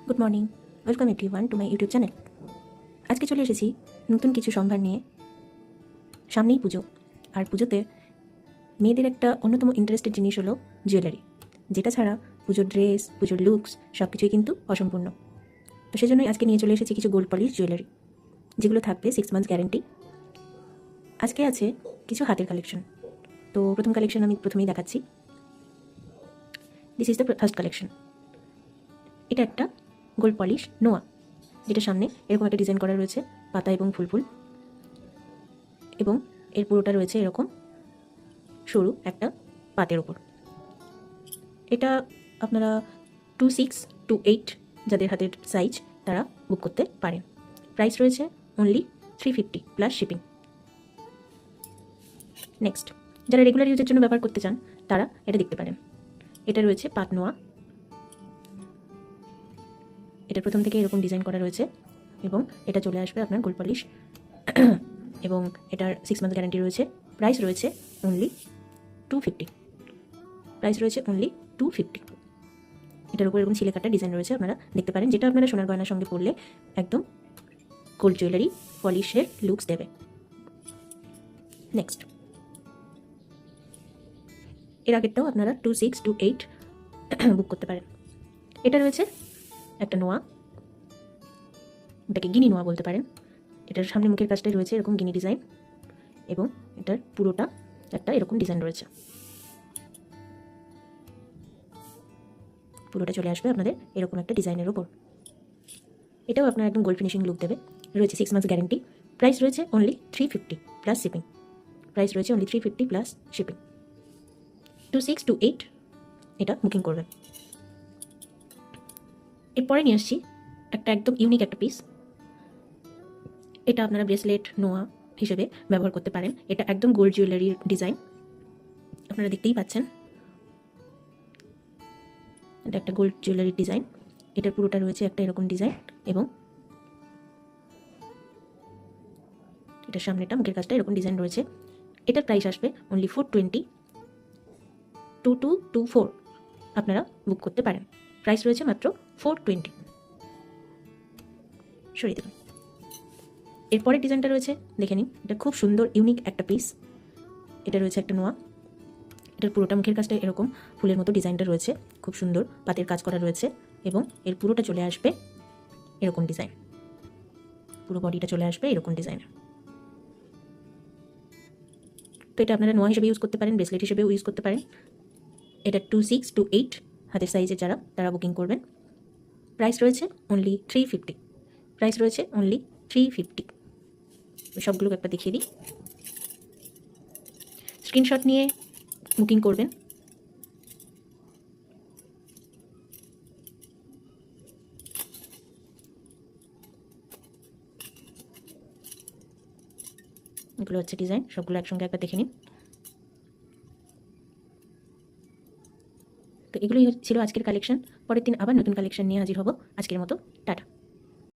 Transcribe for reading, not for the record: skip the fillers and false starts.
Good morning, welcome everyone to my YouTube channel. আজকে চলে এসেছি নতুন কিছু সম্ভার নিয়ে। সামনেই পুজো, আর পুজোতে মেয়েদের একটা অন্যতম ইন্টারেস্টেড জিনিস হলো জুয়েলারি, যেটা ছাড়া পুজোর ড্রেস, পুজোর লুকস সব কিছুই কিন্তু অসম্পূর্ণ। তো সেজন্যই আজকে নিয়ে চলে এসেছি কিছু গোল্ড পলিশ জুয়েলারি, যেগুলো থাকবে 6 মান্থস গ্যারেন্টি। আজকে আছে কিছু হাতের কালেকশন। তো প্রথম কালেকশন আমি প্রথমেই দেখাচ্ছি। This is the first collection. এটা একটা গোল্ড পলিশ নোয়া, যেটা সামনে এরকম একটা ডিজাইন করা রয়েছে, পাতা এবং ফুল ফুল, এবং এর পুরোটা রয়েছে এরকম সরু একটা পাতের ওপর। এটা আপনারা 26 to 8 যাদের হাতের সাইজ তারা বুক করতে পারেন। প্রাইস রয়েছে অনলি 350 প্লাস শিপিং। নেক্সট, যারা রেগুলার ইউজের জন্য ব্যবহার করতে চান তারা এটা দেখতে পারেন। এটা রয়েছে পাত নোয়া। এটা প্রথম থেকে এরকম ডিজাইন করা রয়েছে, এবং এটা চলে আসবে আপনার গোল্ড পলিশ, এবং এটার 6 মান্থ গ্যারান্টি রয়েছে। প্রাইস রয়েছে অনলি 250। প্রাইস রয়েছে অনলি 250। এটার উপর এরকম ছিলে কাটা ডিজাইন রয়েছে, আপনারা দেখতে পারেন, যেটা আপনারা সোনার গয়নার সঙ্গে পরলে একদম গোল্ড জুয়েলারি পলিশের লুকস দেবে। নেক্সট, এর আগেরটাও আপনারা 26 to 8 বুক করতে পারেন। এটা রয়েছে একটা নোয়া, এটাকে গিনি নোয়া বলতে পারেন। এটার সামনে মুখের কাজটাই রয়েছে এরকম গিনি ডিজাইন, এবং এটার পুরোটা একটা এরকম ডিজাইন রয়েছে। পুরোটা চলে আসবে আপনাদের এরকম একটা ডিজাইনের ওপর। এটাও আপনার একদম গোল্ড ফিনিশিং লুক দেবে। রয়েছে 6 মান্থস গ্যারেন্টি। প্রাইস রয়েছে অনলি 350 প্লাস শিপিং। প্রাইস রয়েছে অনলি 350 প্লাস শিপিং। 26 to 8 এটা বুকিং করবেন। এরপরে নিয়ে আসছি একটা একদম ইউনিক একটা পিস। এটা আপনারা ব্রেসলেট নোয়া হিসেবে ব্যবহার করতে পারেন। এটা একদম গোল্ড জুয়েলারির ডিজাইন, আপনারা দেখতেই পাচ্ছেন। এটা একটা গোল্ড জুয়েলারির ডিজাইন। এটার পুরোটা রয়েছে একটা এরকম ডিজাইন, এবং এটার সামনেটা মুখের কাজটা এরকম ডিজাইন রয়েছে। এটার প্রাইস আসবে অনলি 420। 2224 আপনারা বুক করতে পারেন। প্রাইস রয়েছে মাত্র 420। সরিয়ে দেবেন। এরপরের ডিজাইনটা রয়েছে, দেখে নিন। এটা খুব সুন্দর ইউনিক একটা পিস। এটা রয়েছে একটা নোয়া। এটার পুরোটা মুখের কাজটা এরকম ফুলের মতো ডিজাইনটা রয়েছে, খুব সুন্দর পাতের কাজ করা রয়েছে, এবং এর পুরোটা চলে আসবে এরকম ডিজাইন। পুরো বডিটা চলে আসবে এরকম ডিজাইন। তো এটা আপনারা নোয়া হিসেবে ইউজ করতে পারেন, ব্রেসলেট হিসেবেও ইউজ করতে পারেন। এটা 26 to 8 হাতের সাইজে যারা তারা বুকিং করবেন। প্রাইস রয়েছে অনলি 350। প্রাইস রয়েছে অনলি 350। সবগুলোকে একবার দেখিয়ে দিই। স্ক্রিনশট নিয়ে বুকিং করবেন। এগুলো হচ্ছে ডিজাইন, সবগুলো একসঙ্গে একবার দেখে নিন। তো এগুলোই ছিল আজকের কালেকশন। পরের দিন আবার নতুন কালেকশন নিয়ে হাজির হব। আজকের মতো টাটা।